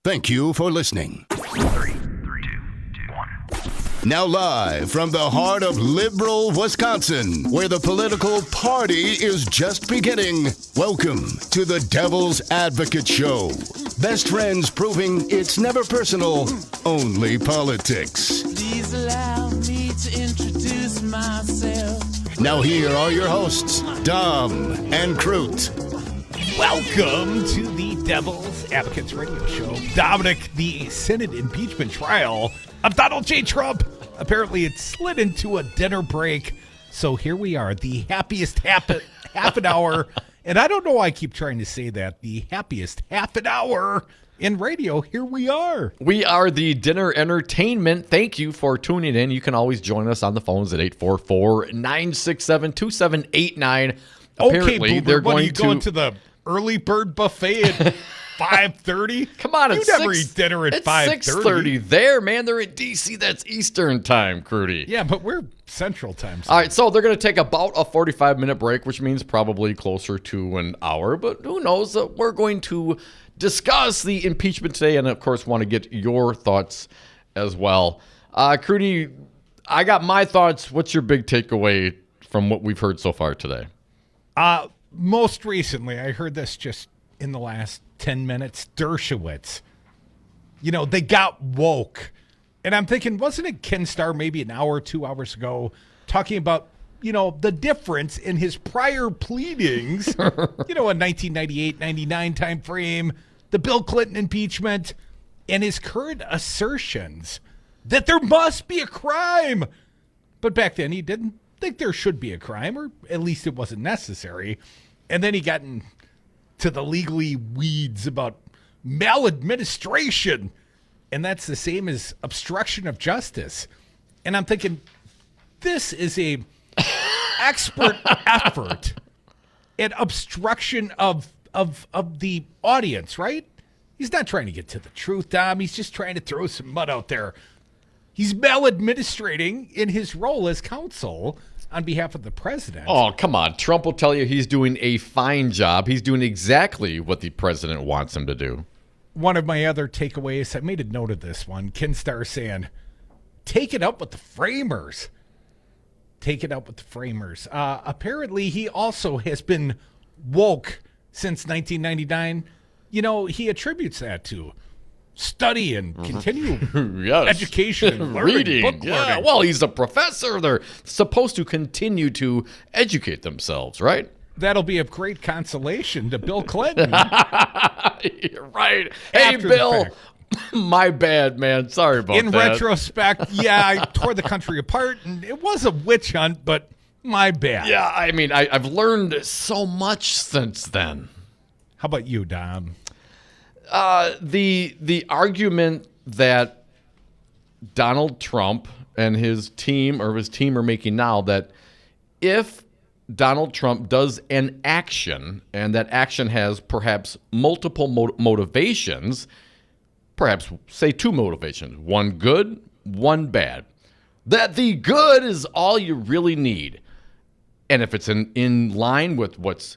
Thank you for listening. 3, 2, 1. Now live from the heart of liberal Wisconsin, where the political party is just beginning. Welcome to the Devil's Advocate Show. Best friends proving it's never personal, only politics. Please allow me to introduce myself. Now here are your hosts, Dom and Crute. Welcome to the Devil's Advocates Radio Show. Dominic, the Senate impeachment trial of Donald J. Trump. Apparently it slid into a dinner break. So here we are, the happiest half an hour. And I don't know why I keep trying to say that. The happiest half an hour in radio. Here we are. We are the dinner entertainment. Thank you for tuning in. You can always join us on the phones at 844-967-2789. Okay, Boober, what, are you going to the early bird buffet at 5:30? Come on, you never eat dinner at 5:30. It's 6:30 there, man. They're in D.C. That's Eastern time, Crudy. Yeah, but we're Central time. All right, so they're going to take about a 45-minute break, which means probably closer to an hour. But who knows? We're going to discuss the impeachment today, and of course, want to get your thoughts as well. Crudy, I got my thoughts. What's your big takeaway from what we've heard so far today? Most recently, I heard this just in the last 10 minutes, Dershowitz. You know, they got woke. And I'm thinking, wasn't it Ken Starr maybe an hour or 2 hours ago talking about, you know, the difference in his prior pleadings, you know, a 1998, 99 time frame, the Bill Clinton impeachment, and his current assertions that there must be a crime. But back then he didn't think there should be a crime, or at least it wasn't necessary. And then he got into the legally weeds about maladministration, and that's the same as obstruction of justice. And I'm thinking, this is a expert effort at obstruction of the audience, right? He's not trying to get to the truth, Dom. He's just trying to throw some mud out there. He's maladministrating in his role as counsel on behalf of the president. Oh, come on. Trump will tell you he's doing a fine job. He's doing exactly what the president wants him to do. One of my other takeaways, I made a note of this one, Ken Starr saying, take it up with the framers. Take it up with the framers. Apparently, he also has been woke since 1999. You know, he attributes that to study and continue yes. education and learning, reading. book Yeah, learning. well, he's a professor. They're supposed to continue to educate themselves, right? That'll be of great consolation to Bill Clinton. You're right. Hey, Bill, my bad, man. Sorry about that. In retrospect, yeah, I tore the country apart, and it was a witch hunt, but my bad. Yeah, I mean, I've learned so much since then. How about you, Dom? The argument that Donald Trump and his team are making now, that if Donald Trump does an action and that action has perhaps multiple motivations, perhaps say two motivations, one good, one bad, that the good is all you really need. And if it's in line with what's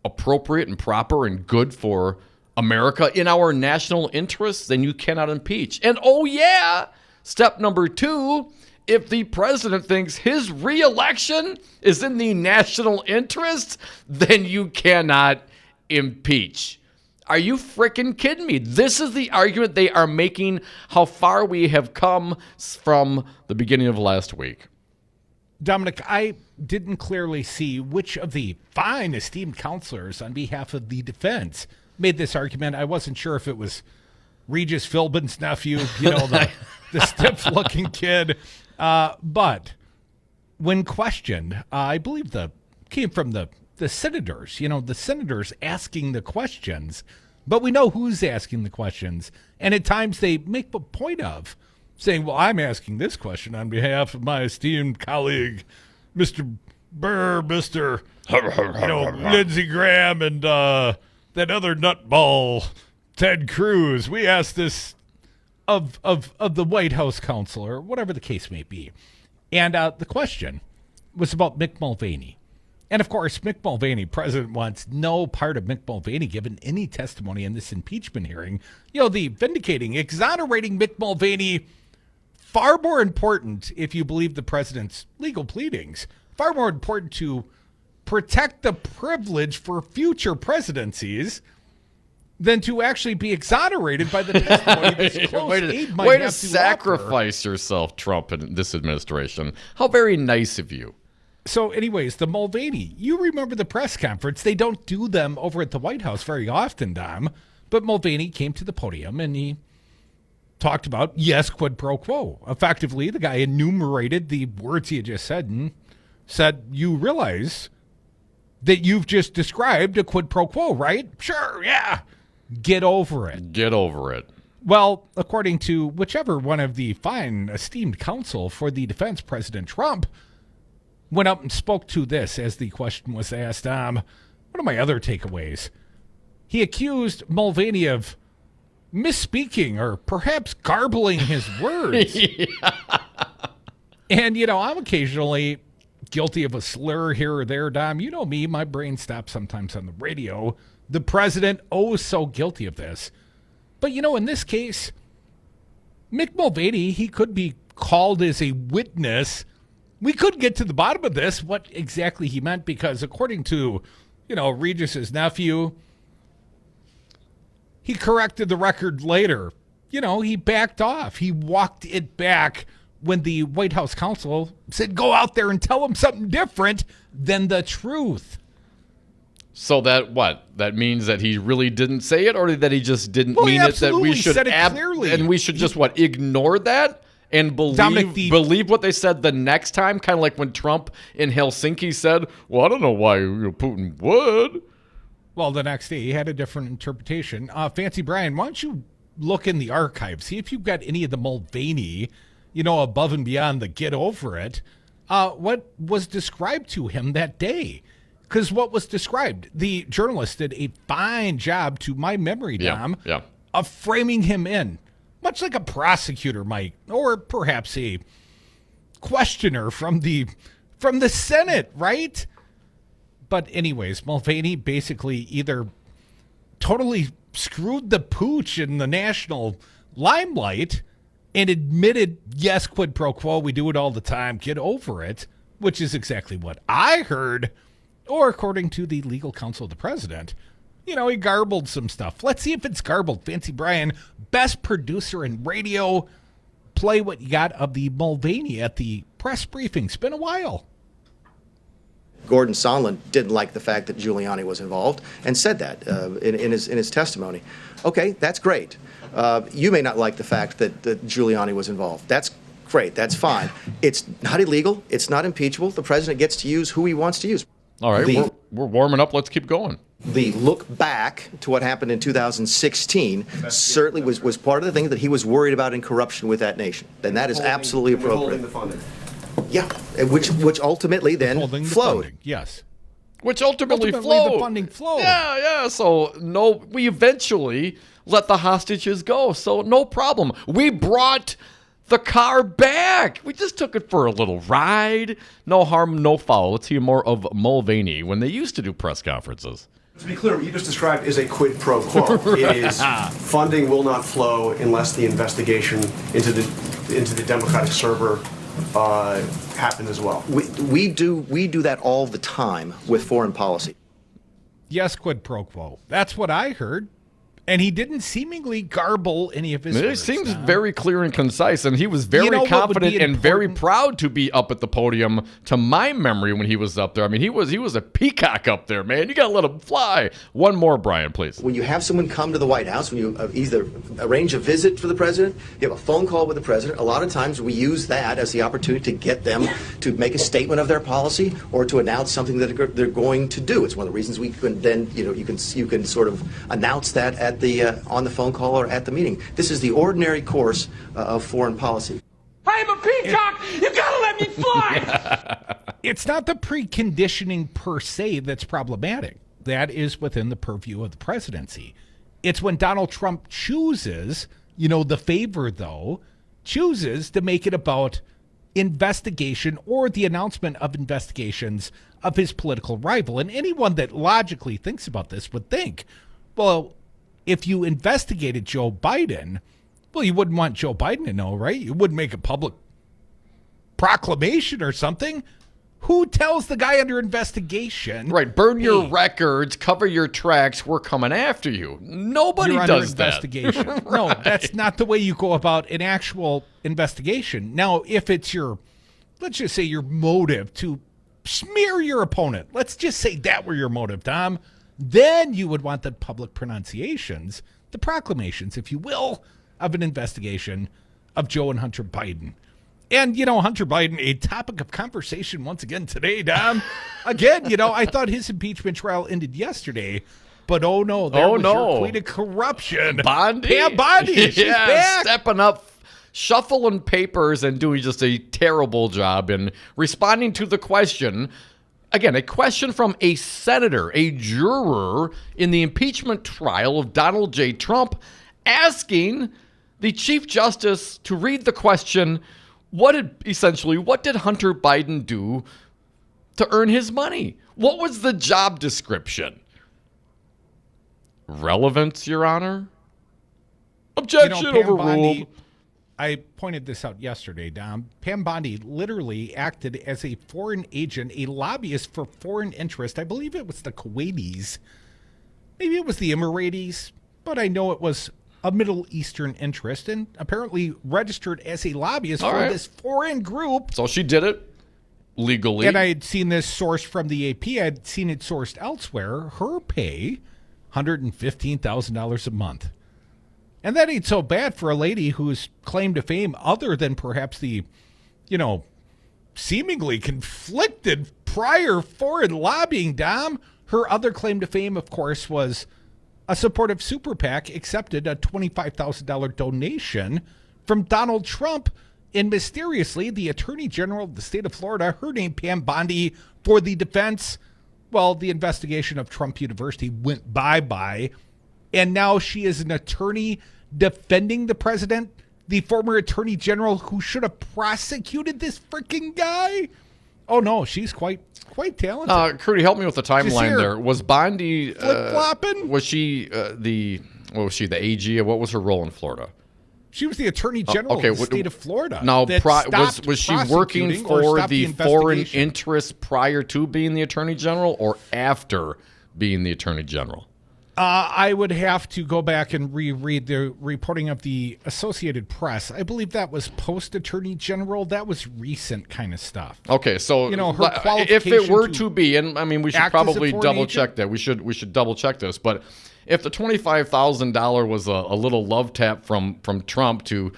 appropriate and proper and good for America in our national interests, then you cannot impeach. And oh yeah, step number 2, if the president thinks his reelection is in the national interest, then you cannot impeach. Are you freaking kidding me? This is the argument they are making, how far we have come from the beginning of last week. Dominic, I didn't clearly see which of the fine esteemed counselors on behalf of the defense made this argument. I wasn't sure if it was Regis Philbin's nephew, you know, the stiff-looking kid. But when questioned, I believe came from the senators, you know, the senators asking the questions. But we know who's asking the questions. And at times they make a point of saying, well, I'm asking this question on behalf of my esteemed colleague, Mr. Burr, Mr. Lindsey Graham, and that other nutball, Ted Cruz. We asked this of the White House counsel, or whatever the case may be. And the question was about Mick Mulvaney. And of course, Mick Mulvaney, president, wants no part of Mick Mulvaney given any testimony in this impeachment hearing. The vindicating, exonerating Mick Mulvaney, far more important if you believe the president's legal pleadings, far more important to protect the privilege for future presidencies than to actually be exonerated by the testimony this close aide might way have to to sacrifice yourself, Trump, in this administration. How very nice of you. So anyways, the Mulvaney, you remember the press conference. They don't do them over at the White House very often, Dom. But Mulvaney came to the podium and he talked about, yes, quid pro quo. Effectively, the guy enumerated the words he had just said and said, you realize that you've just described a quid pro quo, right? Sure, yeah. Get over it. Get over it. Well, according to whichever one of the fine, esteemed counsel for the defense, President Trump, went up and spoke to this as the question was asked. What are my other takeaways? He accused Mulvaney of misspeaking or perhaps garbling his words. And, I'm occasionally guilty of a slur here or there, Dom. You know me, my brain stops sometimes on the radio. The president, so guilty of this. But, in this case, Mick Mulvaney, he could be called as a witness. We could get to the bottom of this, what exactly he meant, because according to, Regis's nephew, he corrected the record later. He backed off. He walked it back when the White House counsel said, go out there and tell him something different than the truth. So that means that he really didn't say it, or that he just didn't mean it, that we should said it clearly. And we should just ignore that and believe what they said the next time, kind of like when Trump in Helsinki said, well, I don't know why Putin would. Well, the next day he had a different interpretation. Fancy Brian, why don't you look in the archives, see if you've got any of the Mulvaney, above and beyond the get over it, what was described to him that day. Because what was described, the journalist did a fine job, to my memory, Dom, of framing him in, much like a prosecutor might, or perhaps a questioner from the Senate, right? But anyways, Mulvaney basically either totally screwed the pooch in the national limelight and admitted, yes, quid pro quo, we do it all the time, get over it, which is exactly what I heard. Or according to the legal counsel of the president, he garbled some stuff. Let's see if it's garbled. Fancy Brian, best producer in radio, play what you got of the Mulvaney at the press briefing. It's been a while. Gordon Sondland didn't like the fact that Giuliani was involved and said that in his testimony. Okay, that's great. You may not like the fact that Giuliani was involved. That's great. That's fine. It's not illegal. It's not impeachable. The president gets to use who he wants to use. All right, we're warming up. Let's keep going. The look back to what happened in 2016 certainly was part of the thing that he was worried about in corruption with that nation. And that is absolutely appropriate. Yeah, which ultimately then flowed. Funding, yes. Which ultimately flowed. The funding flowed. Yeah. So we eventually let the hostages go. So no problem. We brought the car back. We just took it for a little ride. No harm, no foul. Let's hear more of Mulvaney when they used to do press conferences. To be clear, what you just described is a quid pro quo. It is funding will not flow unless the investigation into the Democratic server happened as well. We do that all the time with foreign policy. Yes, quid pro quo. That's what I heard. And he didn't seemingly garble any of his words. It seems very clear and concise, and he was very confident and very proud to be up at the podium, to my memory, when he was up there. I mean, he was a peacock up there, man. You got to let him fly. One more, Brian, please. When you have someone come to the White House, when you either arrange a visit for the president, you have a phone call with the president, a lot of times we use that as the opportunity to get them to make a statement of their policy or to announce something that they're going to do. It's one of the reasons we can then, you can sort of announce that at on the phone call or at the meeting. This is the ordinary course of foreign policy. I'm a peacock! You gotta let me fly! It's not the preconditioning per se that's problematic. That is within the purview of the presidency. It's when Donald Trump chooses, the favor though, chooses to make it about investigation or the announcement of investigations of his political rival. And anyone that logically thinks about this would think, well, if you investigated Joe Biden, well, you wouldn't want Joe Biden to know, right? You wouldn't make a public proclamation or something. Who tells the guy under investigation? Right, burn your records, cover your tracks, we're coming after you. Nobody you're does under investigation. Right. No, that's not the way you go about an actual investigation. Now, if it's your, let's just say your motive to smear your opponent, let's just say that were your motive, Tom, then you would want the public pronunciations, the proclamations, if you will, of an investigation of Joe and Hunter Biden. And, Hunter Biden, a topic of conversation once again today, Dom. Again, I thought his impeachment trial ended yesterday, but oh no, there was your queen of corruption. Bondi? Pam Bondi, she's back. Stepping up, shuffling papers and doing just a terrible job in responding to the question. Again, a question from a senator, a juror in the impeachment trial of Donald J. Trump, asking the Chief Justice to read the question, what did Hunter Biden do to earn his money? What was the job description? Relevance, Your Honor? Objection overruled. Bondi, I pointed this out yesterday, Dom. Pam Bondi literally acted as a foreign agent, a lobbyist for foreign interest. I believe it was the Kuwaitis. Maybe it was the Emiratis, but I know it was a Middle Eastern interest, and apparently registered as a lobbyist for this foreign group. So she did it legally. And I had seen this sourced from the AP. I had seen it sourced elsewhere. Her pay, $115,000 a month. And that ain't so bad for a lady whose claim to fame, other than perhaps the, seemingly conflicted prior foreign lobbying, Dom. Her other claim to fame, of course, was a supportive super PAC accepted a $25,000 donation from Donald Trump. And mysteriously, the Attorney General of the state of Florida, her name Pam Bondi, for the defense, well, the investigation of Trump University went bye-bye. And now she is an attorney defending the president, the former Attorney General who should have prosecuted this freaking guy. Oh, no, she's quite talented. Crudy, help me with the timeline there. Was Bondi flip-flopping? Was she the AG? What was her role in Florida? She was the Attorney General of the state of Florida. Now, was she working for the foreign interests prior to being the Attorney General or after being the Attorney General? I would have to go back and reread the reporting of the Associated Press. I believe that was post-Attorney General. That was recent kind of stuff. Okay, so her if it were to be, and I mean, we should probably double-check that. We should double-check this, but if the $25,000 was a little love tap from Trump to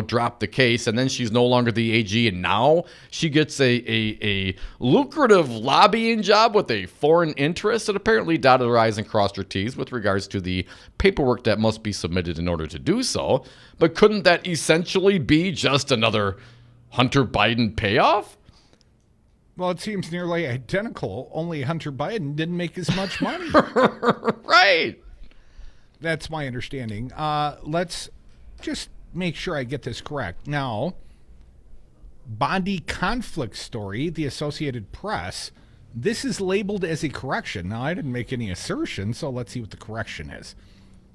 drop the case, and then she's no longer the AG, and now she gets a lucrative lobbying job with a foreign interest, and apparently dotted her I's and crossed her T's with regards to the paperwork that must be submitted in order to do so. But couldn't that essentially be just another Hunter Biden payoff? Well, it seems nearly identical, only Hunter Biden didn't make as much money. Right. That's my understanding. Let's just make sure I get this correct. Now, Bondi conflict story, the Associated Press, this is labeled as a correction. Now, I didn't make any assertion, so let's see what the correction is.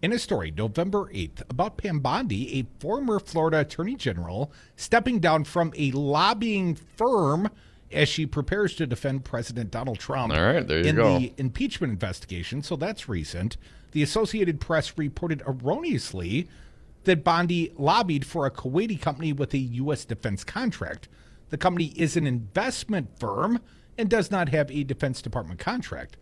In a story, November 8th, about Pam Bondi, a former Florida Attorney General, stepping down from a lobbying firm as she prepares to defend President Donald Trump in the impeachment investigation. So that's recent. The Associated Press reported erroneously that Bondi lobbied for a Kuwaiti company with a U.S. defense contract. The company is an investment firm and does not have a Defense Department contract.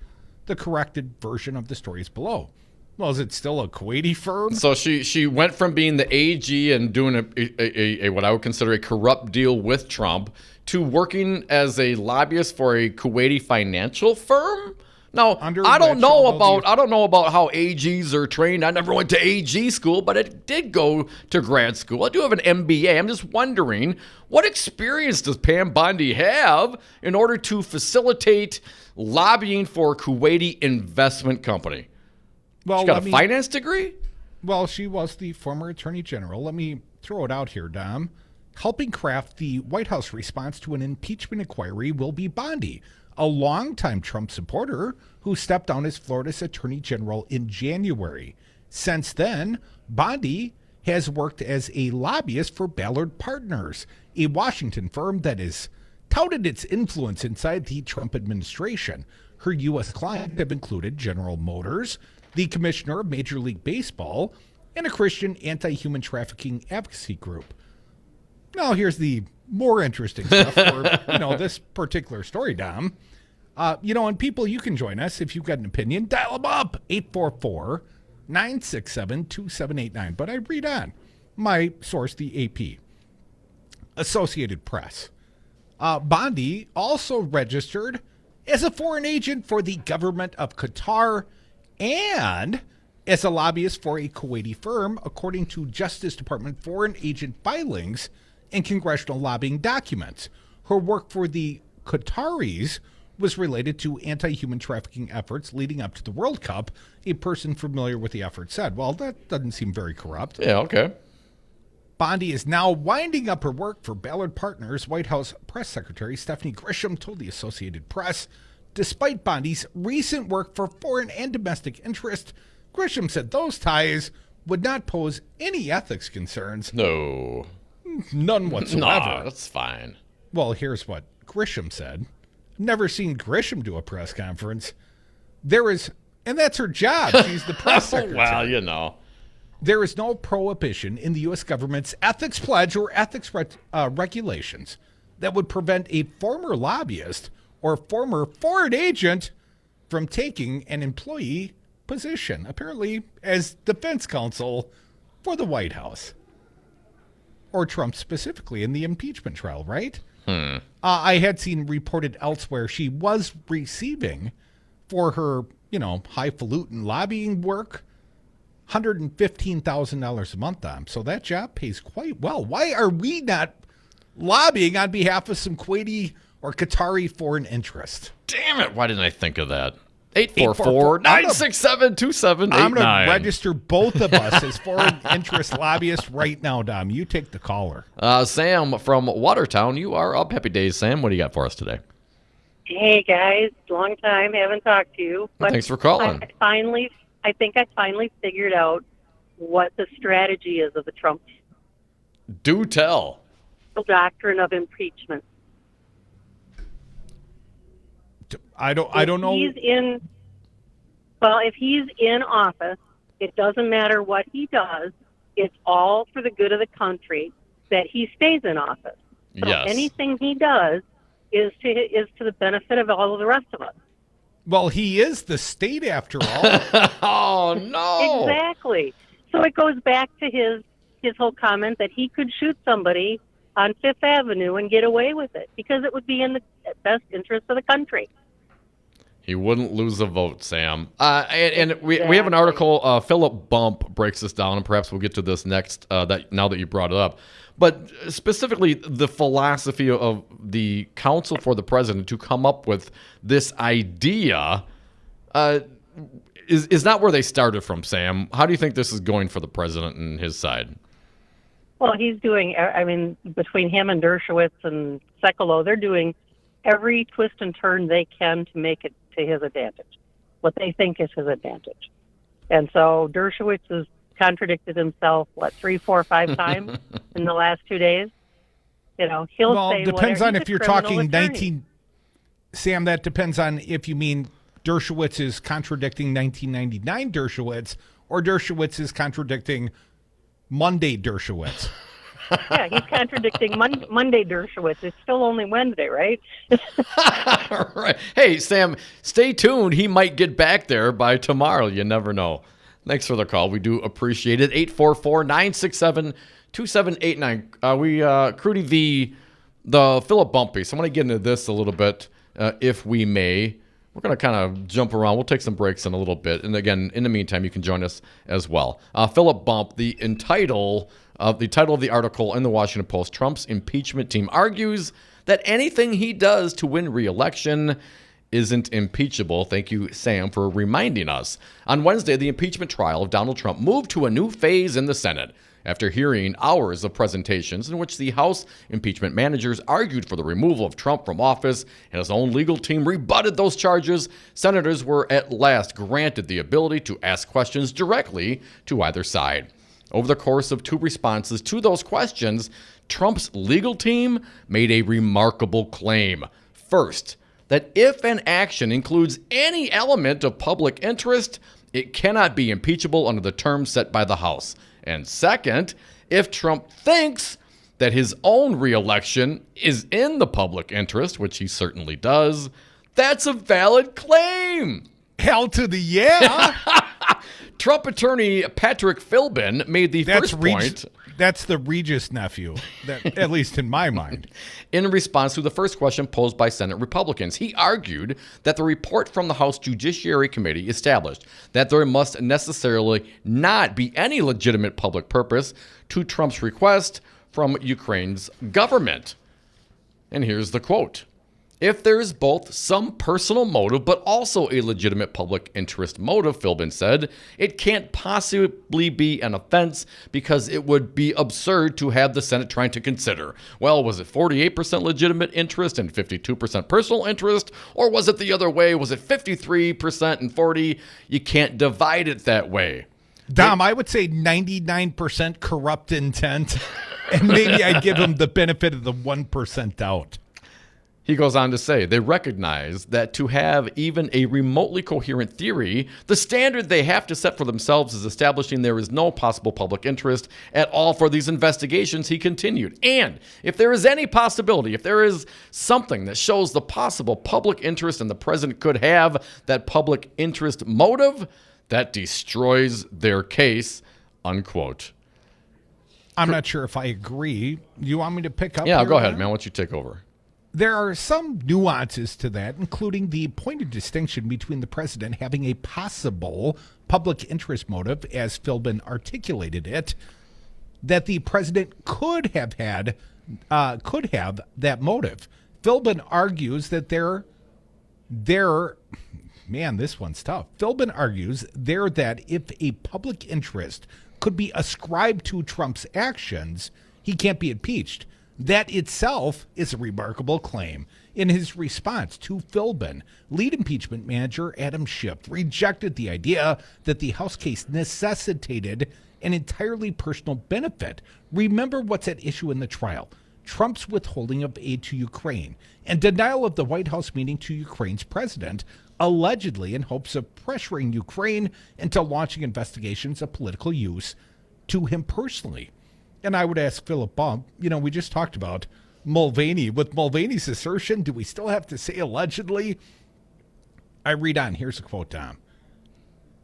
The corrected version of the story is below. Well, is it still a Kuwaiti firm? So she went from being the AG and doing a what I would consider a corrupt deal with Trump to working as a lobbyist for a Kuwaiti financial firm? Now, I don't know about how AGs are trained. I never went to AG school, but I did go to grad school. I do have an MBA. I'm just wondering, what experience does Pam Bondi have in order to facilitate lobbying for a Kuwaiti investment company? Well, she got a finance degree? Well, she was the former Attorney General. Let me throw it out here, Dom. helping craft the White House response to an impeachment inquiry will be Bondi, a longtime Trump supporter who stepped down as Florida's Attorney General in January. Since then, Bondi has worked as a lobbyist for Ballard Partners, a Washington firm that has touted its influence inside the Trump administration. Her U.S. clients have included General Motors, the commissioner of Major League Baseball, and a Christian anti-human trafficking advocacy group. Now, here's the more interesting stuff for this particular story, Dom. And people, you can join us if you've got an opinion. Dial them up, 844-967-2789. But I read on. My source, the AP, Associated Press. Bondi also registered as a foreign agent for the government of Qatar and as a lobbyist for a Kuwaiti firm, according to Justice Department foreign agent filings and congressional lobbying documents. Her work for the Qataris was related to anti-human trafficking efforts leading up to the World Cup. A person familiar with the effort said, well, that doesn't seem very corrupt. Yeah, okay. Bondi is now winding up her work for Ballard Partners. White House Press Secretary Stephanie Grisham told the Associated Press, despite Bondi's recent work for foreign and domestic interest, Grisham said those ties would not pose any ethics concerns. No. None whatsoever. No, that's fine. Well, here's what Grisham said. Never seen Grisham do a press conference. And that's her job. She's the press secretary. Well, There is no prohibition in the U.S. government's ethics pledge or ethics regulations that would prevent a former lobbyist or former foreign agent from taking an employee position, apparently as defense counsel for the White House. Or Trump specifically in the impeachment trial, right? I had seen reported elsewhere she was receiving for her, highfalutin lobbying work, $115,000 a month, Dom. So that job pays quite well. Why are we not lobbying on behalf of some Kuwaiti or Qatari foreign interest? Damn it. Why didn't I think of that? 844-967-2789. I'm going to register both of us as foreign interest lobbyists right now, Dom. You take the caller. Sam from Watertown, you are up. Happy days, Sam. What do you got for us today? Hey, guys. Long time. Haven't talked to you. But Thanks for calling. I think I finally figured out what the strategy is of the Trump Do tell. doctrine of impeachment. I don't know. If he's in office, it doesn't matter what he does. It's all for the good of the country that he stays in office. So Yes. anything he does is to the benefit of all of the rest of us. Well, he is the state after all. Oh, no. Exactly. So it goes back to his whole comment that he could shoot somebody on Fifth Avenue and get away with it because it would be in the best interest of the country. He wouldn't lose a vote, Sam. And we have an article. Philip Bump breaks this down, and perhaps we'll get to this next. Now that you brought it up, but specifically the philosophy of the counsel for the president to come up with this idea is not where they started from, Sam. How do you think this is going for the president and his side? Well, he's doing. I mean, between him and Dershowitz and Sekulow, they're doing every twist and turn they can to make it to his advantage, what they think is his advantage. And so Dershowitz has contradicted himself, 3, 4, 5 times in the last 2 days? He'll say depends whatever. on He's if a you're criminal talking attorney. 19... Sam, that depends on if you mean Dershowitz is contradicting 1999 Dershowitz or Dershowitz is contradicting Monday Dershowitz. Yeah, he's contradicting Monday Dershowitz. It's still only Wednesday, right? Right. Hey, Sam, stay tuned. He might get back there by tomorrow. You never know. Thanks for the call. We do appreciate it. 844-967-2789. Crudy, the Philip Bump piece. I want to get into this a little bit, if we may. We're going to kind of jump around. We'll take some breaks in a little bit. And again, in the meantime, you can join us as well. Philip Bump, the title of the article in the Washington Post, Trump's impeachment team argues that anything he does to win re-election isn't impeachable. Thank you, Sam, for reminding us. On Wednesday, the impeachment trial of Donald Trump moved to a new phase in the Senate. After hearing hours of presentations in which the House impeachment managers argued for the removal of Trump from office and his own legal team rebutted those charges, senators were at last granted the ability to ask questions directly to either side. Over the course of 2 responses to those questions, Trump's legal team made a remarkable claim. First, that if an action includes any element of public interest, it cannot be impeachable under the terms set by the House. And second, if Trump thinks that his own reelection is in the public interest, which he certainly does, that's a valid claim. Hell to the yeah. Trump attorney Patrick Philbin made the first point. That's the Regis nephew, at least in my mind. In response to the first question posed by Senate Republicans, he argued that the report from the House Judiciary Committee established that there must necessarily not be any legitimate public purpose to Trump's request from Ukraine's government. And here's the quote. If there is both some personal motive but also a legitimate public interest motive, Philbin said, it can't possibly be an offense because it would be absurd to have the Senate trying to consider, well, was it 48% legitimate interest and 52% personal interest, or was it the other way? Was it 53% and 40%? You can't divide it that way. Dom, I would say 99% corrupt intent, and maybe I'd give him the benefit of the 1% doubt. He goes on to say, they recognize that to have even a remotely coherent theory, the standard they have to set for themselves is establishing there is no possible public interest at all for these investigations, he continued. And if there is any possibility, if there is something that shows the possible public interest and the president could have that public interest motive, that destroys their case, unquote. I'm not sure if I agree. You want me to pick up? Yeah, here go ahead, now? man. Why don't you take over? There are some nuances to that, including the pointed distinction between the president having a possible public interest motive, as Philbin articulated it, that the president could have that motive. Philbin argues that man, this one's tough. Philbin argues there that if a public interest could be ascribed to Trump's actions, he can't be impeached. That itself is a remarkable claim. In his response to Philbin, lead impeachment manager Adam Schiff rejected the idea that the House case necessitated an entirely personal benefit. Remember what's at issue in the trial: Trump's withholding of aid to Ukraine and denial of the White House meeting to Ukraine's president, allegedly in hopes of pressuring Ukraine into launching investigations of political use to him personally. And I would ask Philip Bump, we just talked about Mulvaney. With Mulvaney's assertion, do we still have to say allegedly? I read on. Here's a quote, Tom.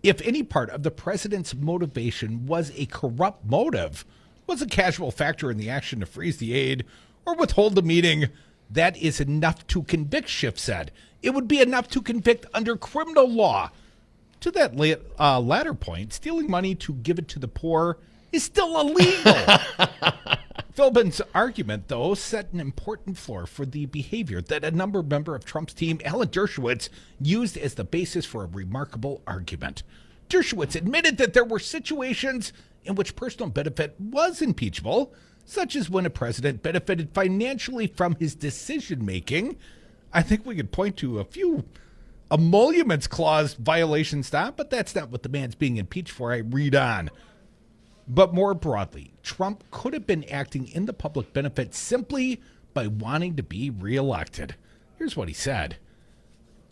If any part of the president's motivation was a corrupt motive, was a casual factor in the action to freeze the aid or withhold the meeting, that is enough to convict, Schiff said. It would be enough to convict under criminal law. To that latter point, stealing money to give it to the poor is still illegal. Philbin's argument, though, set an important floor for the behavior that a member of Trump's team, Alan Dershowitz, used as the basis for a remarkable argument. Dershowitz admitted that there were situations in which personal benefit was impeachable, such as when a president benefited financially from his decision-making. I think we could point to a few emoluments clause violations, Tom, but that's not what the man's being impeached for. I read on. But more broadly, Trump could have been acting in the public benefit simply by wanting to be reelected. Here's what he said.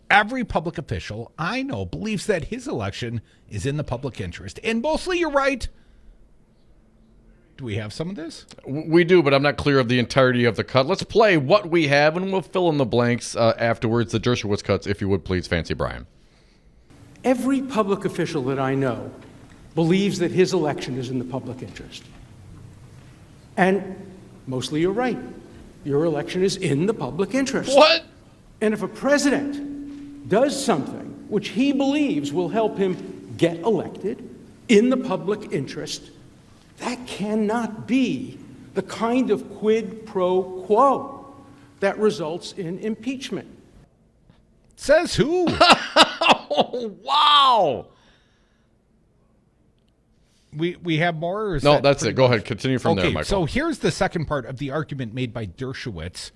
Every public official I know believes that his election is in the public interest. And mostly you're right. Do we have some of this? We do, but I'm not clear of the entirety of the cut. Let's play what we have, and we'll fill in the blanks afterwards. The Dershowitz cuts, if you would, please, Fancy Brian. Every public official that I know believes that his election is in the public interest. And mostly you're right. Your election is in the public interest. What? And if a president does something which he believes will help him get elected in the public interest, that cannot be the kind of quid pro quo that results in impeachment. Says who? Oh, wow. We have more? Or is No, that that's pretty it. Go much- ahead. Continue from there, Okay, Michael. so here's the second part of the argument made by Dershowitz.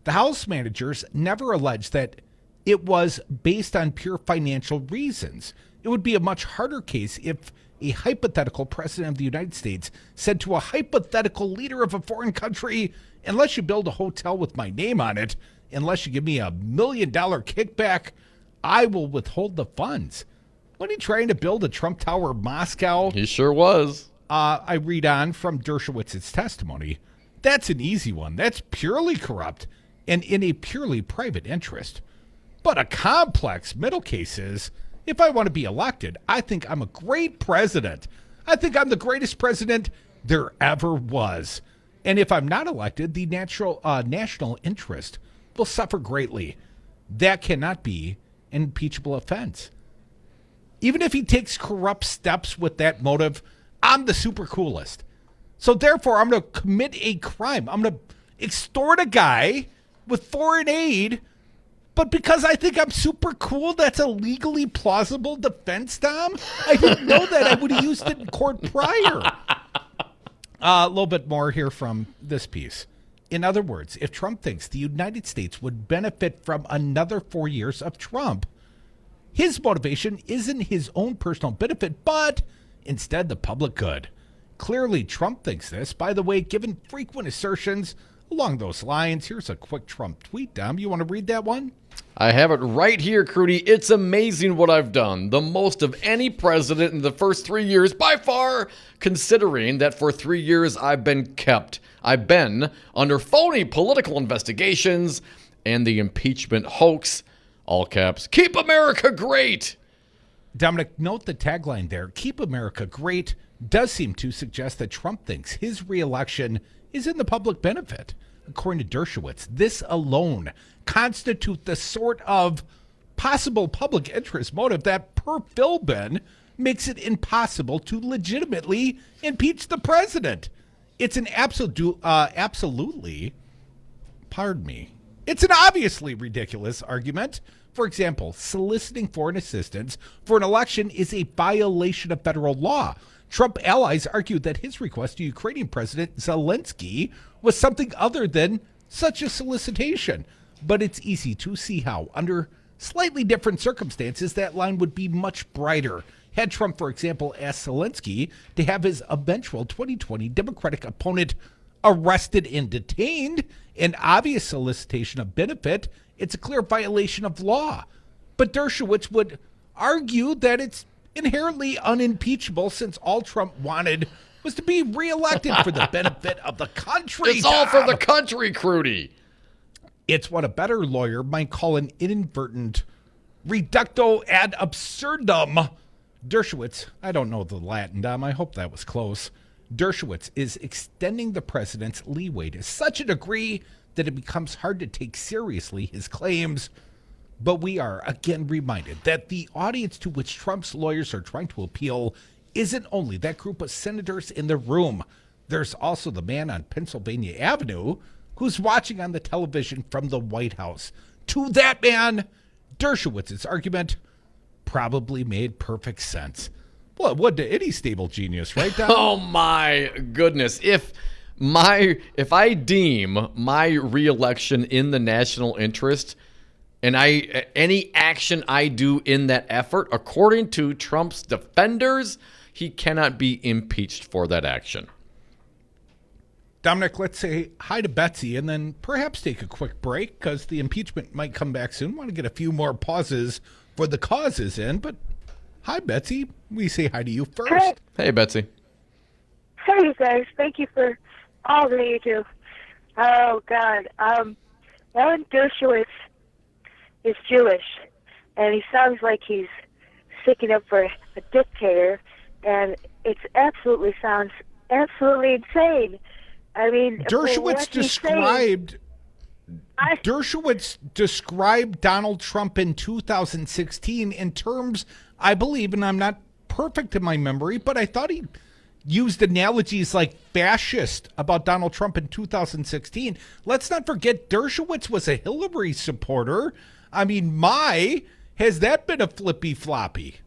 The House managers never alleged that it was based on pure financial reasons. It would be a much harder case if a hypothetical president of the United States said to a hypothetical leader of a foreign country, unless you build a hotel with my name on it, unless you give me $1 million kickback, I will withhold the funds. When he trying to build a Trump Tower in Moscow? He sure was. I read on from Dershowitz's testimony. That's an easy one. That's purely corrupt and in a purely private interest. But a complex middle case is, if I want to be elected, I think I'm a great president. I think I'm the greatest president there ever was. And if I'm not elected, the national interest will suffer greatly. That cannot be an impeachable offense. Even if he takes corrupt steps with that motive, I'm the super coolest. So therefore, I'm going to commit a crime. I'm going to extort a guy with foreign aid, but because I think I'm super cool, that's a legally plausible defense, Tom? I didn't know that. I would have used it in court prior. A little bit more here from this piece. In other words, if Trump thinks the United States would benefit from another 4 years of Trump, his motivation isn't his own personal benefit, but instead the public good. Clearly, Trump thinks this. By the way, given frequent assertions along those lines, here's a quick Trump tweet, Dom. You want to read that one? I have it right here, Crudy. It's amazing what I've done. The most of any president in the first 3 years, by far, considering that for 3 years I've been under phony political investigations and the impeachment hoax. All caps, keep America great. Dominic, note the tagline there. Keep America great does seem to suggest that Trump thinks his reelection is in the public benefit. According to Dershowitz, this alone constitutes the sort of possible public interest motive that, per Philbin, makes it impossible to legitimately impeach the president. It's an it's an obviously ridiculous argument. For example, soliciting foreign assistance for an election is a violation of federal law. Trump allies argued that his request to Ukrainian President Zelensky was something other than such a solicitation. But it's easy to see how, under slightly different circumstances, that line would be much brighter. Had Trump, for example, asked Zelensky to have his eventual 2020 Democratic opponent arrested and detained, an obvious solicitation of benefit, it's a clear violation of law. But Dershowitz would argue that it's inherently unimpeachable since all Trump wanted was to be reelected for the benefit of the country. It's all for the country, Crudy. It's what a better lawyer might call an inadvertent reductio ad absurdum. Dershowitz, I don't know the Latin, Dom. I hope that was close. Dershowitz is extending the president's leeway to such a degree that it becomes hard to take seriously his claims. But we are again reminded that the audience to which Trump's lawyers are trying to appeal isn't only that group of senators in the room. There's also the man on Pennsylvania Avenue who's watching on the television from the White House. To that man, Dershowitz's argument probably made perfect sense. Well, it would to any stable genius, right, Don? Oh my goodness. If I deem my reelection in the national interest and any action I do in that effort, according to Trump's defenders, he cannot be impeached for that action. Dominic, let's say hi to Betsy and then perhaps take a quick break because the impeachment might come back soon. Want to get a few more pauses for the causes in, but hi, Betsy. We say hi to you first. Hi. Hey, Betsy. Hey, you guys. Thank you for all that you do. Oh, God. Alan Dershowitz is Jewish, and he sounds like he's sticking up for a dictator, and it sounds absolutely insane. I mean, Dershowitz described Donald Trump in 2016 in terms, I believe, and I'm not perfect in my memory, but I thought he used analogies like fascist about Donald Trump in 2016. Let's not forget Dershowitz was a Hillary supporter. I mean, has that been a flippy floppy?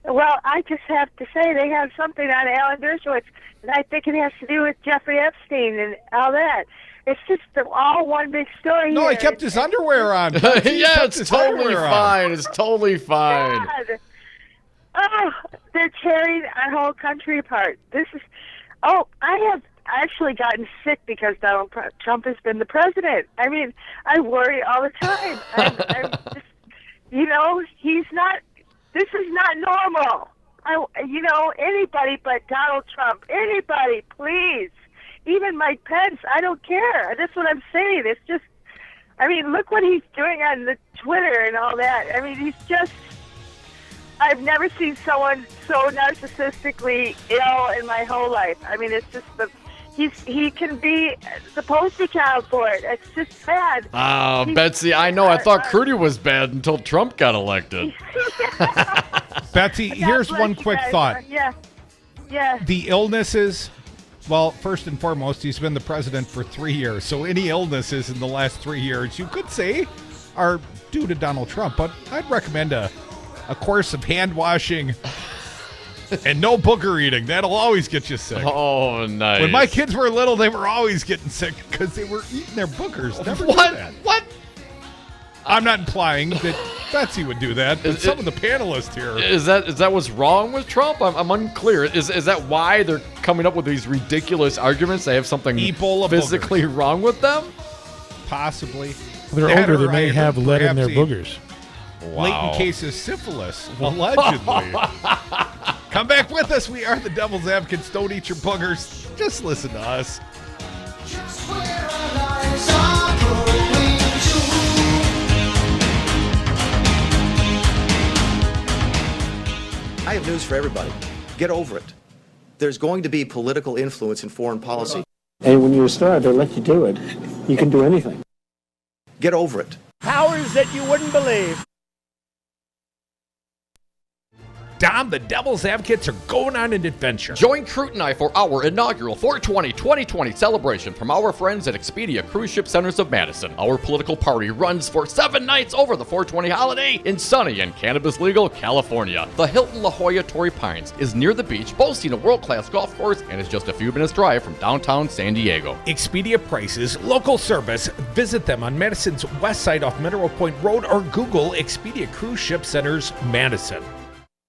Well, I just have to say they have something on Alan Dershowitz, and I think it has to do with Jeffrey Epstein and all that. It's just all one big story. No, here. he kept his underwear on. Yeah, it's totally fine. It's totally fine. God. Oh, they're tearing our whole country apart. This is. Oh, I have actually gotten sick because Donald Trump has been the president. I mean, I worry all the time. I'm just, he's not. This is not normal. Anybody but Donald Trump. Anybody, please. Even Mike Pence. I don't care. That's what I'm saying. It's just, look what he's doing on the Twitter and all that. He's just, I've never seen someone so narcissistically ill in my whole life. It's just he can be the poster child for it. It's just sad. Betsy, I know. I thought Crudy was bad until Trump got elected. Betsy, here's one quick thought. Yeah. The illnesses, well, first and foremost, he's been the president for 3 years. So any illnesses in the last 3 years, you could say, are due to Donald Trump. But I'd recommend a course of hand washing and no booger eating. That'll always get you sick. Oh, nice. When my kids were little, they were always getting sick because they were eating their boogers. Never What? do that. What? I'm not implying that Betsy would do that, but some of the panelists here. Is that what's wrong with Trump? I'm unclear. Is that why they're coming up with these ridiculous arguments? They have something Ebola physically boogers. wrong with them? Possibly. They're That older. or They may I have heard lead in their perhaps boogers. Latent case of syphilis, allegedly. Come back with us. We are the Devil's Advocates. Don't eat your boogers. Just listen to us. I have news for everybody. Get over it. There's going to be political influence in foreign policy. And when you're a star, they let you do it. You can do anything. Get over it. Powers that you wouldn't believe. Dom, the Devil's Advocates are going on an adventure. Join Crute and I for our inaugural 420 celebration from our friends at Expedia Cruise Ship Centers of Madison. Our political party runs for 7 nights over the 420 holiday in sunny and cannabis-legal California. The Hilton La Jolla Torrey Pines is near the beach, boasting a world-class golf course, and is just a few minutes drive from downtown San Diego. Expedia prices, local service. Visit them on Madison's west side off Mineral Point Road or Google Expedia Cruise Ship Centers Madison.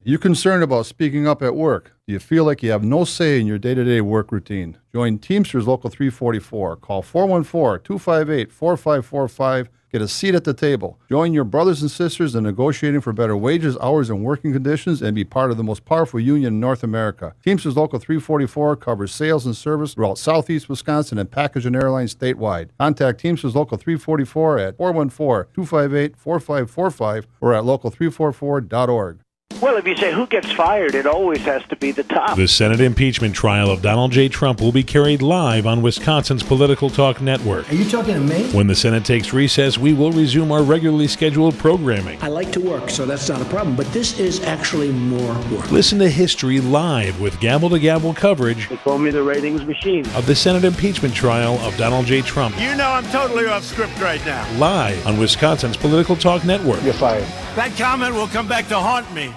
You concerned about speaking up at work? Do you feel like you have no say in your day-to-day work routine? Join Teamsters Local 344. Call 414-258-4545. Get a seat at the table. Join your brothers and sisters in negotiating for better wages, hours, and working conditions, and be part of the most powerful union in North America. Teamsters Local 344 covers sales and service throughout Southeast Wisconsin and package and airlines statewide. Contact Teamsters Local 344 at 414-258-4545 or at local344.org. Well, if you say who gets fired, it always has to be the top. The Senate impeachment trial of Donald J. Trump will be carried live on Wisconsin's Political Talk Network. Are you talking to me? When the Senate takes recess, we will resume our regularly scheduled programming. I like to work, so that's not a problem, but this is actually more work. Listen to History live with gavel-to-gavel coverage They call me the ratings machine. of the Senate impeachment trial of Donald J. Trump. You know I'm totally off script right now. Live on Wisconsin's Political Talk Network. You're fired. That comment will come back to haunt me.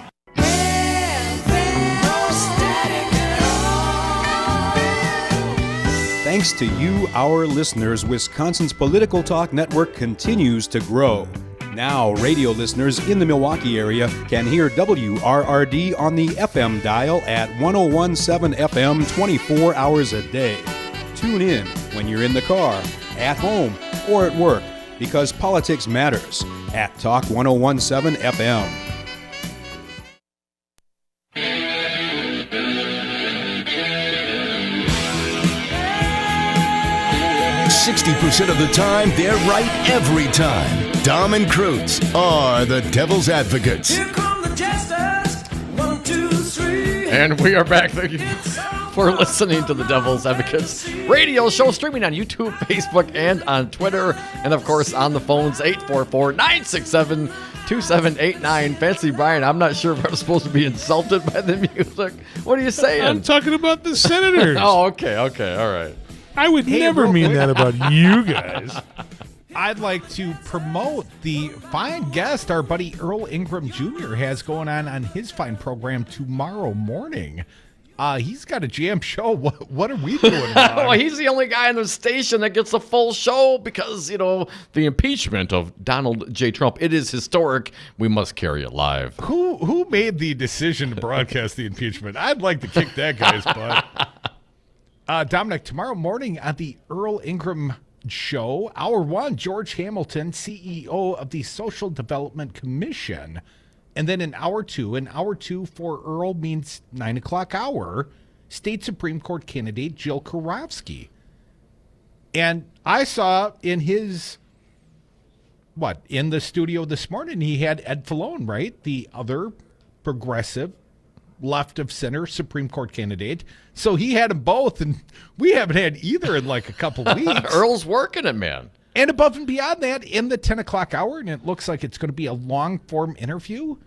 Thanks to you, our listeners, Wisconsin's Political Talk Network continues to grow. Now, radio listeners in the Milwaukee area can hear WRRD on the FM dial at 101.7 FM 24 hours a day. Tune in when you're in the car, at home, or at work, because politics matters at Talk 101.7 FM. 60% of the time, they're right every time. Dom and Croots are the Devil's Advocates. Here come the jesters. 1, 2, 3. And we are back. Thank you for listening to the Devil's Advocates radio show, streaming on YouTube, Facebook, and on Twitter. And, of course, on the phones, 844-967-2789. Fancy Brian, I'm not sure if I'm supposed to be insulted by the music. What are you saying? I'm talking about the senators. Oh, okay, all right. I would never mean that about you guys. I'd like to promote the fine guest our buddy Earl Ingram Jr. has going on his fine program tomorrow morning. He's got a jam show. What are we doing? Well, he's the only guy in the station that gets a full show because, the impeachment of Donald J. Trump. It is historic. We must carry it live. Who made the decision to broadcast the impeachment? I'd like to kick that guy's butt. Dominic, tomorrow morning on the Earl Ingram Show, Hour 1, George Hamilton, CEO of the Social Development Commission. And then in hour two for Earl means 9 o'clock hour, State Supreme Court candidate Jill Karofsky. And I saw in in the studio this morning, he had Ed Falone, right? The other progressive, left of center Supreme Court candidate. So he had them both, and we haven't had either in like a couple weeks. Earl's working it, man. And above and beyond that, in the 10 o'clock hour, and it looks like it's going to be a long-form interview,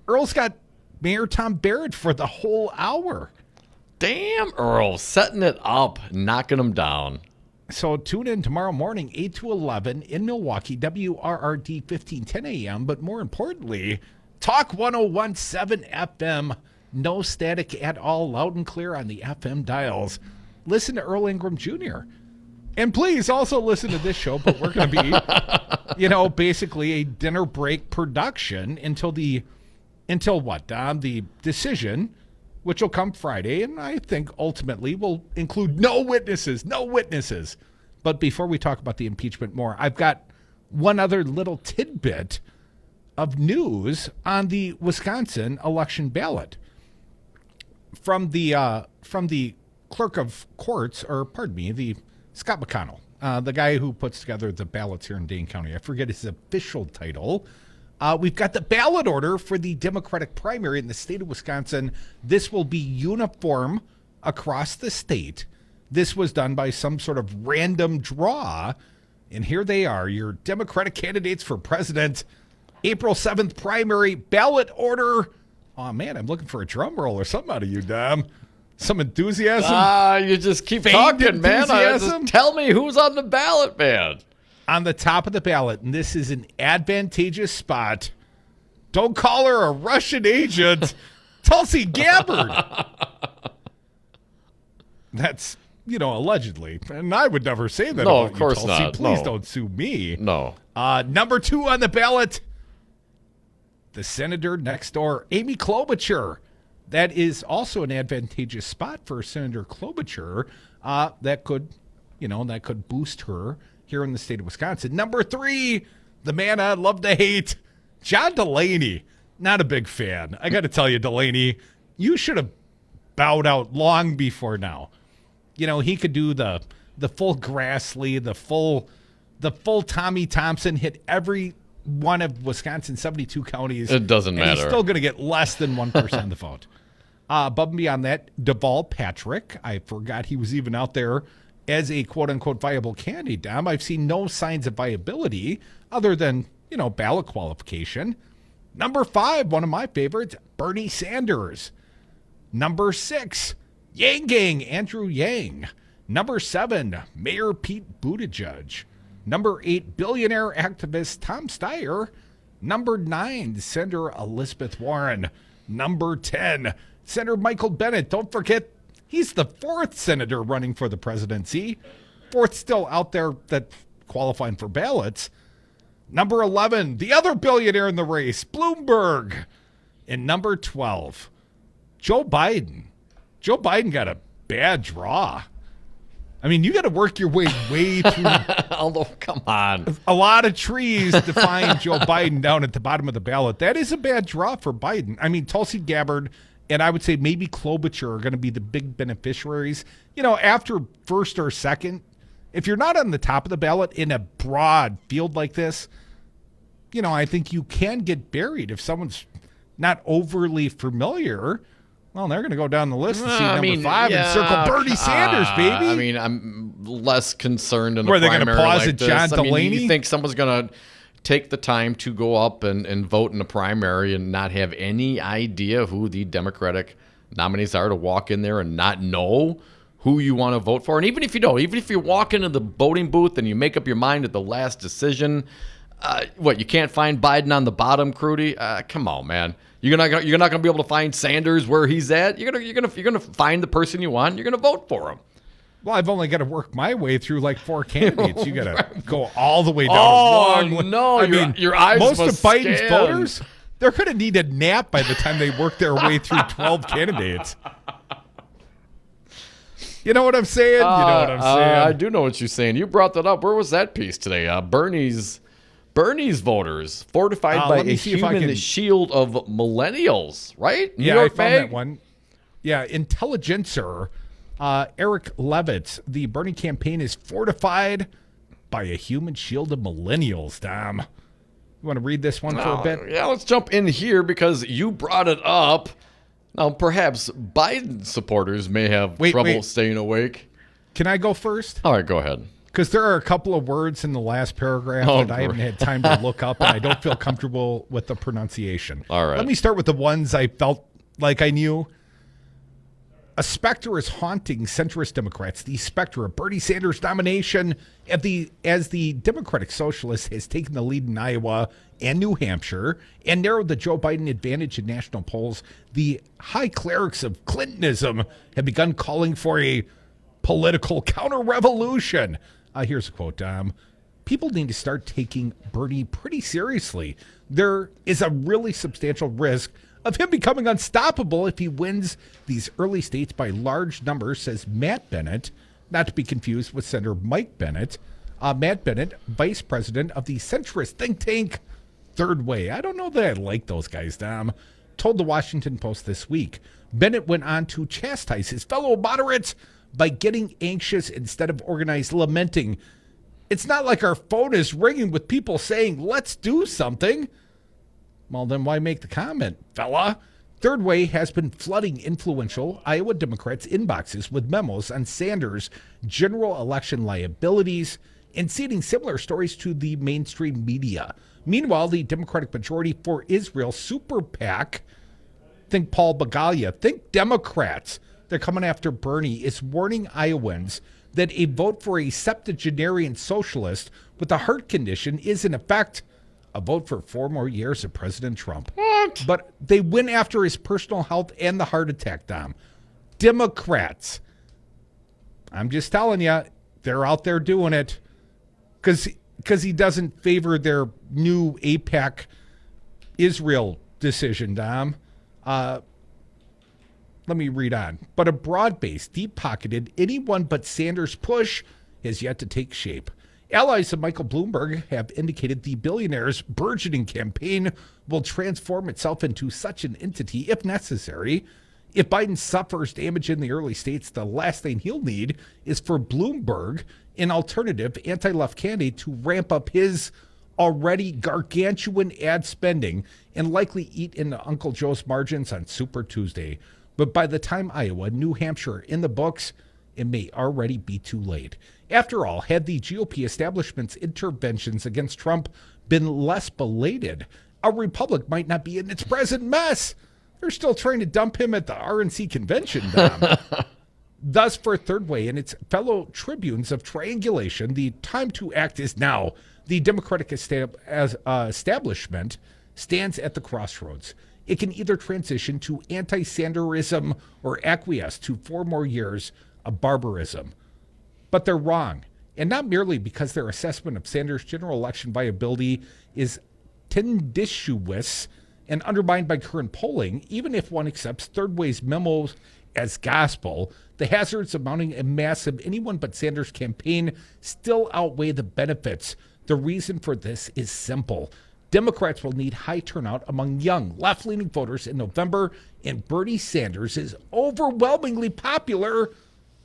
Earl's got Mayor Tom Barrett for the whole hour. Damn, Earl, setting it up, knocking them down. So tune in tomorrow morning, 8 to 11 in Milwaukee, WRRD 1510 a.m. But more importantly, Talk 101.7 FM, no static at all, loud and clear on the FM dials. Listen to Earl Ingram Jr., and please also listen to this show, but we're going to be, basically a dinner break production until the decision, which will come Friday, and I think ultimately will include no witnesses. But before we talk about the impeachment more, I've got one other little tidbit of news on the Wisconsin election ballot from the clerk of courts, the Scott McConnell, the guy who puts together the ballots here in Dane County. I forget his official title. We've got the ballot order for the Democratic primary in the state of Wisconsin. This will be uniform across the state. This was done by some sort of random draw. And here they are, your Democratic candidates for president. April 7th primary ballot order. Oh, man, I'm looking for a drum roll or something out of you, Dom. Some enthusiasm. You just keep talking, man. Just tell me who's on the ballot, man. On the top of the ballot, and this is an advantageous spot. Don't call her a Russian agent. Tulsi Gabbard. That's, allegedly. And I would never say that about of course you, Tulsi. not. Please don't sue me. No. Number 2 on the ballot, the senator next door, Amy Klobuchar. That is also an advantageous spot for Senator Klobuchar. That could boost her here in the state of Wisconsin. Number 3, the man I love to hate, John Delaney. Not a big fan. I got to tell you, Delaney, you should have bowed out long before now. He could do the full Grassley, the full Tommy Thompson, hit every one of Wisconsin's 72 counties. It doesn't matter. He's still going to get less than 1% of the vote. Above and beyond that, Deval Patrick. I forgot he was even out there as a quote-unquote viable candidate, Dom. I've seen no signs of viability other than, ballot qualification. Number 5, one of my favorites, Bernie Sanders. Number 6, Yang Gang, Andrew Yang. Number 7, Mayor Pete Buttigieg. Number 8, billionaire activist Tom Steyer. Number 9, Senator Elizabeth Warren. Number 10, Senator Michael Bennet. Don't forget, he's the 4th senator running for the presidency. 4th still out there that qualifying for ballots. Number 11, the other billionaire in the race, Bloomberg. And number 12, Joe Biden. Joe Biden got a bad draw. I mean, you got to work your way through. Although, come on. A lot of trees to find Joe Biden down at the bottom of the ballot. That is a bad draw for Biden. I mean, Tulsi Gabbard and I would say maybe Klobuchar are going to be the big beneficiaries. After first or second, if you're not on the top of the ballot in a broad field like this, I think you can get buried if someone's not overly familiar. Well, they're going to go down the list and see number 5 and circle Bernie Sanders, baby. I mean, I'm less concerned in a Were they primary going to pause like at this. John Delaney? You think someone's going to take the time to go up and vote in a primary and not have any idea who the Democratic nominees are, to walk in there and not know who you want to vote for. And even if you don't, even if you walk into the voting booth and you make up your mind at the last decision, you can't find Biden on the bottom, Crudy? Come on, man. You're not going to be able to find Sanders where he's at. You're gonna find the person you want. You're going to vote for him. Well, I've only got to work my way through like 4 candidates. You got to go all the way down. Oh, no. Your eyes most of must Biden's scan. voters, they're going to need a nap by the time they work their way through 12 candidates. You know what I'm saying? I do know what you're saying. You brought that up. Where was that piece today? Bernie's voters fortified by a human shield of millennials, right? New York I found that one. Yeah, Intelligencer. Eric Levitz, the Bernie campaign is fortified by a human shield of millennials, Dom. You want to read this one for a bit? Yeah, let's jump in here because you brought it up. Now, perhaps Biden supporters may have trouble staying awake. Can I go first? All right, go ahead. Because there are a couple of words in the last paragraph that I haven't had time to look up, and I don't feel comfortable with the pronunciation. All right. Let me start with the ones I felt like I knew. A specter is haunting centrist Democrats. The specter of Bernie Sanders' nomination as the Democratic Socialist has taken the lead in Iowa and New Hampshire and narrowed the Joe Biden advantage in national polls. The high clerics of Clintonism have begun calling for a political counter-revolution. Here's a quote, Dom. People need to start taking Bernie pretty seriously. There is a really substantial risk of him becoming unstoppable if he wins these early states by large numbers, says Matt Bennett, not to be confused with Senator Mike Bennett. Matt Bennett, vice president of the centrist think tank Third Way. I don't know that I like those guys, Dom. Told the Washington Post this week. Bennett went on to chastise his fellow moderates by getting anxious instead of organized, lamenting, "It's not like our phone is ringing with people saying, let's do something." Well, then why make the comment, fella? Third Way has been flooding influential Iowa Democrats' inboxes with memos on Sanders' general election liabilities and seeding similar stories to the mainstream media. Meanwhile, the Democratic Majority for Israel Super PAC, think Paul Bagalia, think Democrats, they're coming after Bernie, is warning Iowans that a vote for a septuagenarian socialist with a heart condition is, in effect, a vote for 4 more years of President Trump. What? But they went after his personal health and the heart attack, Dom. Democrats. I'm just telling you, they're out there doing it because he doesn't favor their new AIPAC Israel decision, Dom. Let me read on. But a broad-based, deep-pocketed, anyone but Sanders push has yet to take shape. Allies of Michael Bloomberg have indicated the billionaire's burgeoning campaign will transform itself into such an entity if necessary. If Biden suffers damage in the early states, the last thing he'll need is for Bloomberg, an alternative anti-left candidate, to ramp up his already gargantuan ad spending and likely eat into Uncle Joe's margins on Super Tuesday. But by the time Iowa, New Hampshire are in the books, it may already be too late. After all, had the GOP establishment's interventions against Trump been less belated, our republic might not be in its present mess. They're still trying to dump him at the RNC convention, Dom. Thus, for Third Way and its fellow tribunes of triangulation, the time to act is now. The Democratic establishment stands at the crossroads. It can either transition to anti-Sanderism or acquiesce to 4 more years of barbarism. But they're wrong, and not merely because their assessment of Sanders' general election viability is tendentious and undermined by current polling. Even if one accepts Third Way's memos as gospel, the hazards of mounting a massive anyone but Sanders campaign still outweigh the benefits. The reason for this is simple. Democrats will need high turnout among young, left-leaning voters in November, and Bernie Sanders is overwhelmingly popular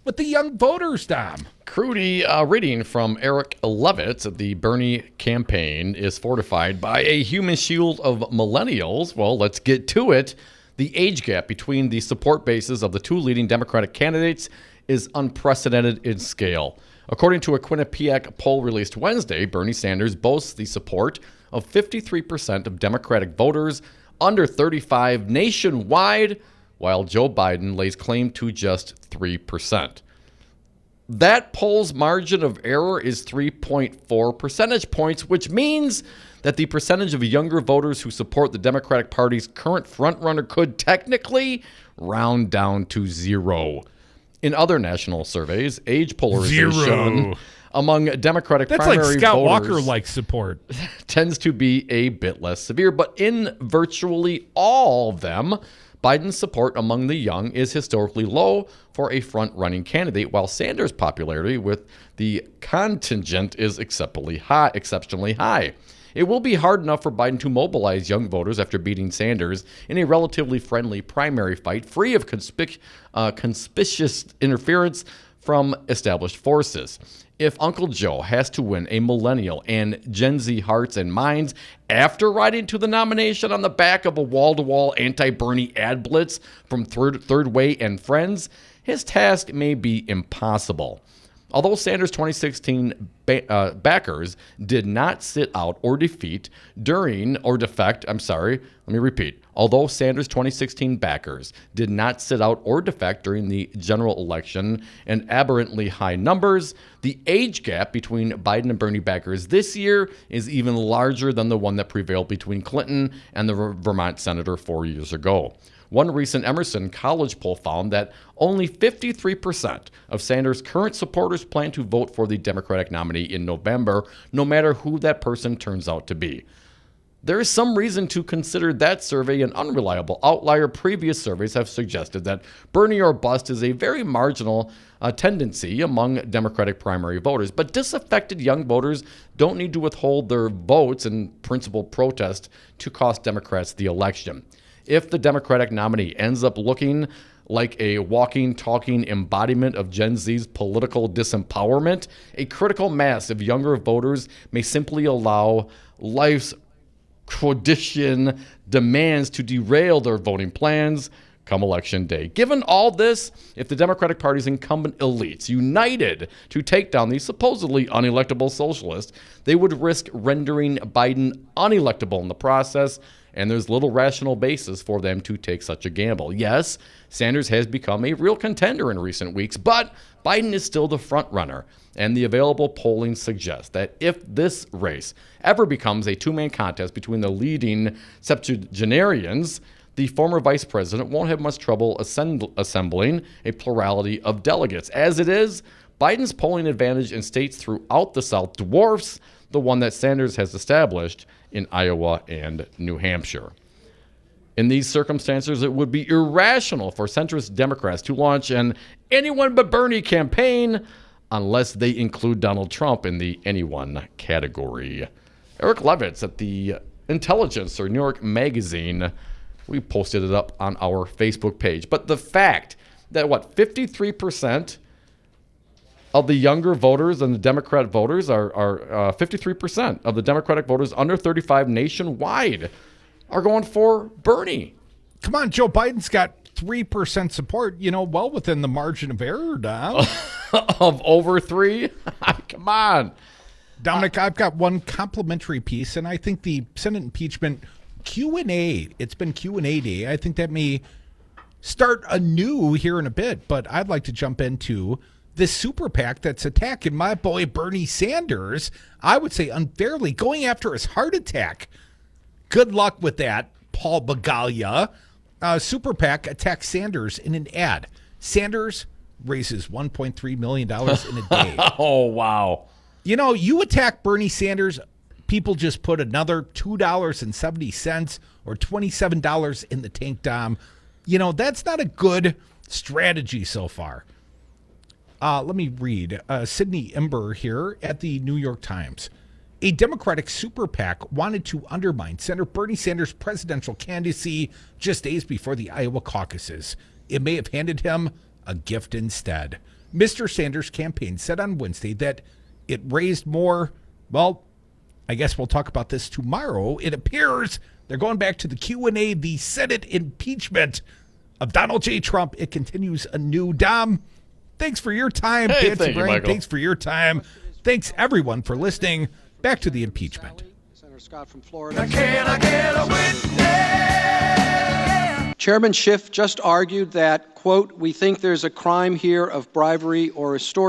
with the young voters, Dom. Crudy, reading from Eric Levitz, the Bernie campaign is fortified by a human shield of millennials. Well, let's get to it. The age gap between the support bases of the 2 leading Democratic candidates is unprecedented in scale. According to a Quinnipiac poll released Wednesday, Bernie Sanders boasts the support of 53% of Democratic voters under 35 nationwide, while Joe Biden lays claim to just 3%. That poll's margin of error is 3.4 percentage points, which means that the percentage of younger voters who support the Democratic Party's current frontrunner could technically round down to 0. In other national surveys, age polarization among Democratic primary voters... That's like Scott Walker-like support. ...tends to be a bit less severe, but in virtually all of them, Biden's support among the young is historically low for a front-running candidate, while Sanders' popularity with the contingent is exceptionally high. It will be hard enough for Biden to mobilize young voters after beating Sanders in a relatively friendly primary fight, free of conspicuous interference from established forces. If Uncle Joe has to win a millennial and Gen Z hearts and minds after riding to the nomination on the back of a wall-to-wall anti-Bernie ad blitz from Third Way and friends, his task may be impossible. Although Sanders' 2016 backers did not sit out or defect during Although Sanders' 2016 backers did not sit out or defect during the general election in aberrantly high numbers, the age gap between Biden and Bernie backers this year is even larger than the one that prevailed between Clinton and the Vermont senator 4 years ago. One recent Emerson College poll found that only 53% of Sanders' current supporters plan to vote for the Democratic nominee in November, no matter who that person turns out to be. There is some reason to consider that survey an unreliable outlier. Previous surveys have suggested that Bernie or bust is a very marginal tendency among Democratic primary voters, but disaffected young voters don't need to withhold their votes in principled protest to cost Democrats the election. If the Democratic nominee ends up looking like a walking, talking embodiment of Gen Z's political disempowerment, a critical mass of younger voters may simply allow life's quotidian demands to derail their voting plans come election day. Given all this, if the Democratic Party's incumbent elites united to take down the supposedly unelectable socialists, they would risk rendering Biden unelectable in the process, and there's little rational basis for them to take such a gamble. Yes, Sanders has become a real contender in recent weeks, but Biden is still the front runner, and the available polling suggests that if this race ever becomes a two-man contest between the leading septuagenarians, the former vice president won't have much trouble assembling a plurality of delegates. As it is, Biden's polling advantage in states throughout the South dwarfs the one that Sanders has established in Iowa and New Hampshire. In these circumstances, it would be irrational for centrist Democrats to launch an anyone but Bernie campaign unless they include Donald Trump in the anyone category. Eric Levitz at the Intelligencer New York Magazine, we posted it up on our Facebook page. But the fact that, 53% of the younger voters and the Democrat voters are 53% of the Democratic voters under 35 nationwide are going for Bernie. Come on, Joe Biden's got 3% support, well within the margin of error, Dom. Of over 3? Come on. Dominic, I've got one complimentary piece, and I think the Senate impeachment Q&A, it's been Q&A day. I think that may start anew here in a bit, but I'd like to jump into this super PAC that's attacking my boy Bernie Sanders, I would say unfairly, going after his heart attack. Good luck with that, Paul Bagalia. Super PAC attacks Sanders in an ad. Sanders raises $1.3 million in a day. Oh, wow. You attack Bernie Sanders, people just put another $2.70 or $27 in the tank, Dom. That's not a good strategy so far. Let me read. Sidney Ember here at the New York Times. A Democratic super PAC wanted to undermine Senator Bernie Sanders' presidential candidacy just days before the Iowa caucuses. It may have handed him a gift instead. Mr. Sanders' campaign said on Wednesday that it raised more. Well, I guess we'll talk about this tomorrow. It appears they're going back to the Q&A, the Senate impeachment of Donald J. Trump. It continues anew. Dom, thanks for your time. Hey, Nancy thank you, Brain, Michael. thanks for your time. Thanks, everyone, for listening. Back to the impeachment. Senator Scott from Florida. Chairman Schiff just argued that, quote, we think there's a crime here of bribery or extortion.